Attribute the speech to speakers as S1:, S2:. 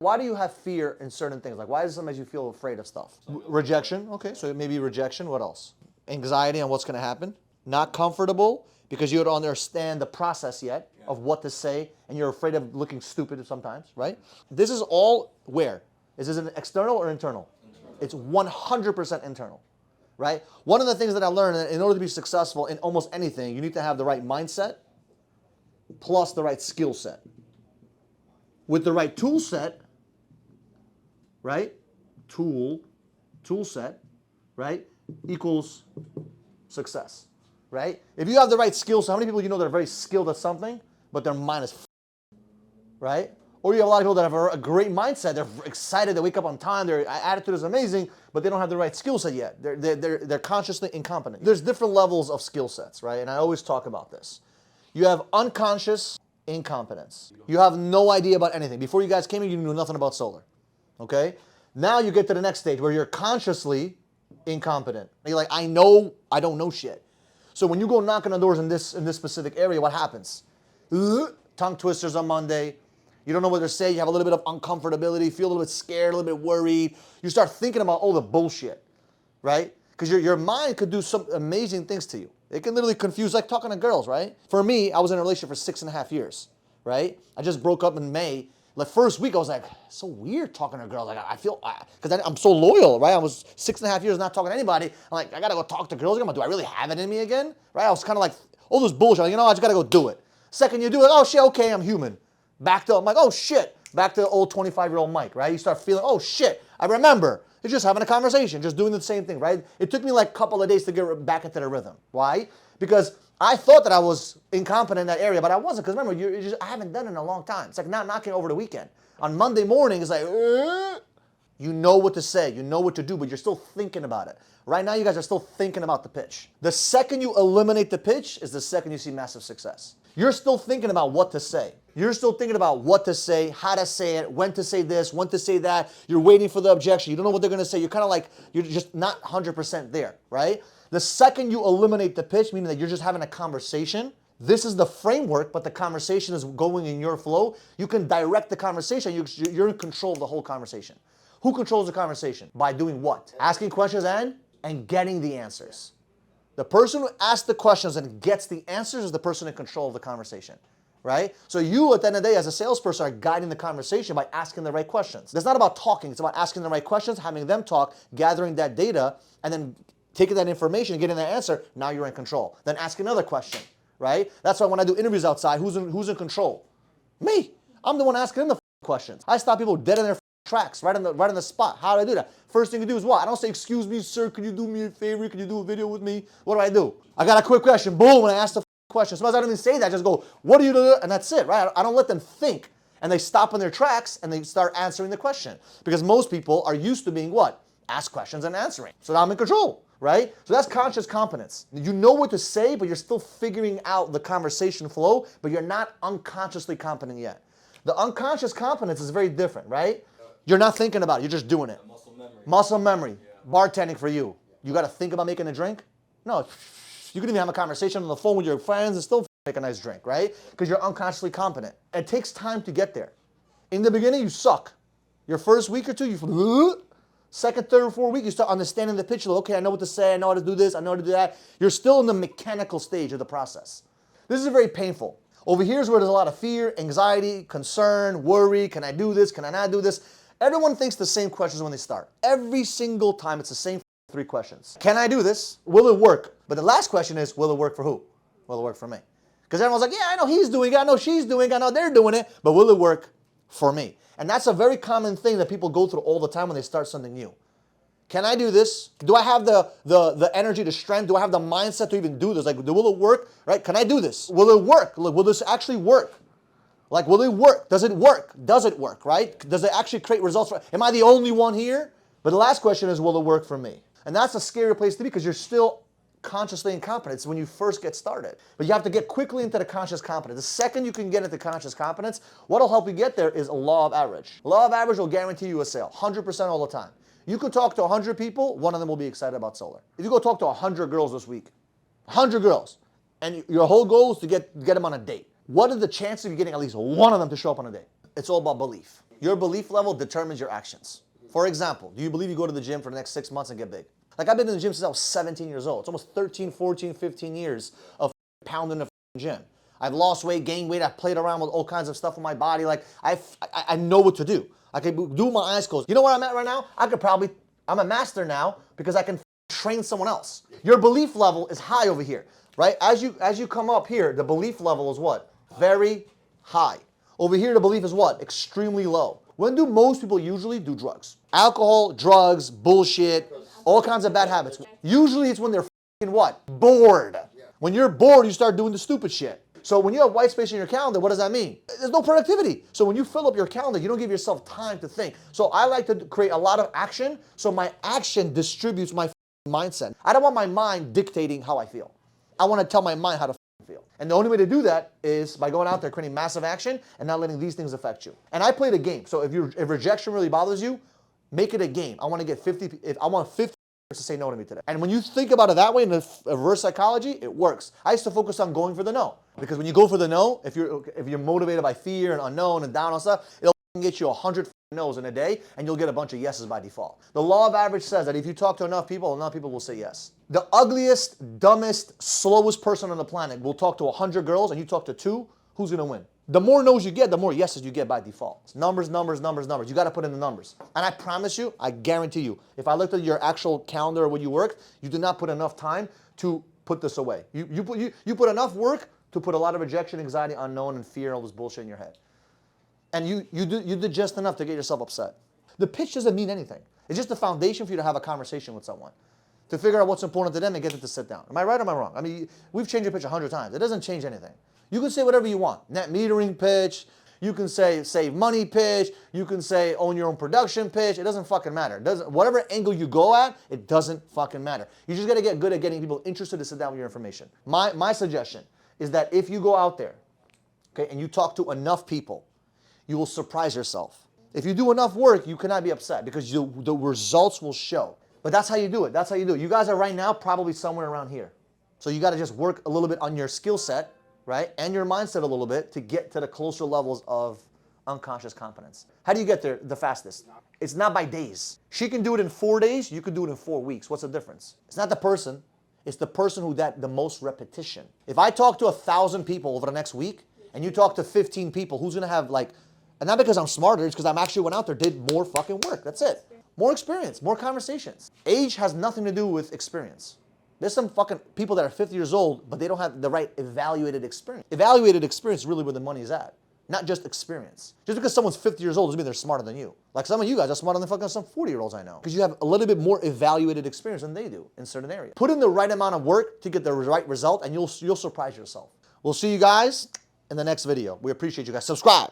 S1: Why do you have fear in certain things? Like, why does it make you feel afraid of stuff? Rejection. Okay, so maybe rejection. What else? Anxiety on what's going to happen. Not comfortable because you don't understand the process yet of what to say, and you're afraid of looking stupid sometimes, right? This is all where? Is this an external or internal? It's 100% internal, right? One of the things that I learned, that in order to be successful in almost anything, you need to have the right mindset plus the right skill set. With the right tool set, right? Tool set, right? Equals success, right? If you have the right skills, how many people you know that are very skilled at something, but their mind is right? Or you have a lot of people that have a great mindset, they're excited, they wake up on time, their attitude is amazing, but they don't have the right skill set yet. They're consciously incompetent. There's different levels of skill sets, right? And I always talk about this. You have unconscious incompetence. You have no idea about anything. Before you guys came in, you knew nothing about solar, okay? Now you get to the next stage where you're consciously incompetent. You're like, I don't know shit. So when you go knocking on doors in this specific area, what happens? Tongue twisters on Monday. You don't know what to say. You have a little bit of uncomfortability, feel a little bit scared, a little bit worried. You start thinking about all the bullshit, right? Because your mind could do some amazing things to you. It can literally confuse, like talking to girls, right? For me, I was in a relationship for 6.5 years, right? I just broke up in May. Like first week, I was like, so weird talking to girls. Like I feel, because I'm so loyal, right? I was 6.5 years not talking to anybody. I'm like, I gotta go talk to girls again. Do I really have it in me again, right? I was kind of like, all this bullshit. Like, I just gotta go do it. Second, you do it. Oh shit, okay, I'm human. I'm like, oh shit. Back to the old 25-year-old Mike, right? You start feeling, oh shit, I remember. You're just having a conversation, just doing the same thing, right? It took me like a couple of days to get back into the rhythm. Why? Because I thought that I was incompetent in that area, but I wasn't. Because remember, I haven't done it in a long time. It's like not knocking over the weekend. On Monday morning, it's like, you know what to say, you know what to do, but you're still thinking about it. Right now, you guys are still thinking about the pitch. The second you eliminate the pitch is the second you see massive success. You're still thinking about what to say. You're still thinking about what to say, how to say it, when to say this, when to say that. You're waiting for the objection. You don't know what they're going to say. You're kind of like, you're just not 100% there, right? The second you eliminate the pitch, meaning that you're just having a conversation, this is the framework, but the conversation is going in your flow. You can direct the conversation. You're in control of the whole conversation. Who controls the conversation? By doing what? Asking questions and getting the answers. The person who asks the questions and gets the answers is the person in control of the conversation, right? So you, at the end of the day, as a salesperson, are guiding the conversation by asking the right questions. It's not about talking. It's about asking the right questions, having them talk, gathering that data, and then taking that information and getting that answer. Now you're in control. Then ask another question, right? That's why when I do interviews outside, who's in control? Me. I'm the one asking them the questions. I stop people dead in their tracks, right on the spot. How do I do that? First thing you do is what? I don't say, excuse me, sir, could you do me a favor? Could you do a video with me? What do? I got a quick question. Boom, and I ask the question. Sometimes I don't even say that. I just go, what do you do? And that's it, right? I don't let them think. And they stop in their tracks and they start answering the question. Because most people are used to being what? Ask questions and answering. So now I'm in control, right? So that's conscious competence. You know what to say, but you're still figuring out the conversation flow, but you're not unconsciously competent yet. The unconscious competence is very different, right? You're not thinking about it. You're just doing it. Muscle memory. Yeah. Bartending for you. You got to think about making a drink? No. You can even have a conversation on the phone with your friends and still make a nice drink, right? Because you're unconsciously competent. It takes time to get there. In the beginning, you suck. Your first week or two, you second, third, or fourth week, you start understanding the pitch. Okay, I know what to say. I know how to do this. I know how to do that. You're still in the mechanical stage of the process. This is very painful. Over here is where there's a lot of fear, anxiety, concern, worry. Can I do this? Can I not do this? Everyone thinks the same questions when they start. Every single time, it's the same 3 questions. Can I do this? Will it work? But the last question is, will it work for who? Will it work for me? Because everyone's like, yeah, I know he's doing it. I know she's doing it. I know they're doing it. But will it work for me? And that's a very common thing that people go through all the time when they start something new. Can I do this? Do I have the energy, the strength? Do I have the mindset to even do this? Like, will it work? Right? Can I do this? Will it work? Will this actually work? Like, will it work? Does it work? Does it work, right? Does it actually create results? Am I the only one here? But the last question is, will it work for me? And that's a scary place to be because you're still consciously incompetent. It's when you first get started. But you have to get quickly into the conscious competence. The second you can get into conscious competence, what'll help you get there is a law of average. Law of average will guarantee you a sale, 100% all the time. You could talk to 100 people, one of them will be excited about solar. If you go talk to 100 girls this week, 100 girls, and your whole goal is to get them on a date. What are the chances of you getting at least one of them to show up on a date? It's all about belief. Your belief level determines your actions. For example, do you believe you go to the gym for the next 6 months and get big? Like, I've been in the gym since I was 17 years old. It's almost 13, 14, 15 years of pounding the gym. I've lost weight, gained weight. I've played around with all kinds of stuff with my body. Like, I know what to do. I can do my eyes closed. You know where I'm at right now? I'm a master now because I can train someone else. Your belief level is high over here, right? As you come up here, the belief level is what? Very high. Over here, the belief is what? Extremely low. When do most people usually do drugs? Alcohol, drugs, bullshit, all kinds of bad habits. Usually it's when they're fucking what? Bored. When you're bored, you start doing the stupid shit. So when you have white space in your calendar, what does that mean? There's no productivity. So when you fill up your calendar, you don't give yourself time to think. So I like to create a lot of action, so my action distributes my mindset. I don't want my mind dictating how I feel. I want to tell my mind how to feel. And the only way to do that is by going out there, creating massive action, and not letting these things affect you. And I played a game. So if rejection really bothers you, make it a game. I want to get 50, if I want 50 to say no to me today. And when you think about it that way in the reverse psychology, it works. I used to focus on going for the no. Because when you go for the no, if you're motivated by fear and unknown and down on stuff, it'll get you 100 no's in a day, and you'll get a bunch of yeses by default. The law of average says that if you talk to enough people will say yes. The ugliest, dumbest, slowest person on the planet will talk to 100 girls, and you talk to 2, who's gonna win? The more no's you get, the more yeses you get by default. It's numbers, numbers, numbers, numbers. You gotta put in the numbers. And I promise you, I guarantee you, if I looked at your actual calendar or where you work, you did not put enough time to put this away. You put enough work to put a lot of rejection, anxiety, unknown, and fear, and all this bullshit in your head. And you did just enough to get yourself upset. The pitch doesn't mean anything. It's just the foundation for you to have a conversation with someone, to figure out what's important to them and get them to sit down. Am I right or am I wrong? I mean, we've changed your pitch 100 times. It doesn't change anything. You can say whatever you want. Net metering pitch. You can say save money pitch. You can say own your own production pitch. It doesn't fucking matter. Whatever angle you go at, it doesn't fucking matter. You just got to get good at getting people interested to sit down with your information. My suggestion is that if you go out there, okay, and you talk to enough people, you will surprise yourself. If you do enough work, you cannot be upset because the results will show. But that's how you do it. That's how you do it. You guys are right now probably somewhere around here. So you got to just work a little bit on your skill set, right? And your mindset a little bit to get to the closer levels of unconscious competence. How do you get there the fastest? It's not by days. She can do it in 4 days. You can do it in 4 weeks. What's the difference? It's not the person. It's the person who the most repetition. If I talk to 1,000 people over the next week and you talk to 15 people, who's going to have and not because I'm smarter, it's because I'm actually went out there, did more fucking work. That's it. More experience, more conversations. Age has nothing to do with experience. There's some fucking people that are 50 years old, but they don't have the right evaluated experience. Evaluated experience is really where the money is at, not just experience. Just because someone's 50 years old doesn't mean they're smarter than you. Like some of you guys are smarter than fucking some 40-year-olds I know, because you have a little bit more evaluated experience than they do in certain areas. Put in the right amount of work to get the right result, and you'll surprise yourself. We'll see you guys in the next video. We appreciate you guys. Subscribe.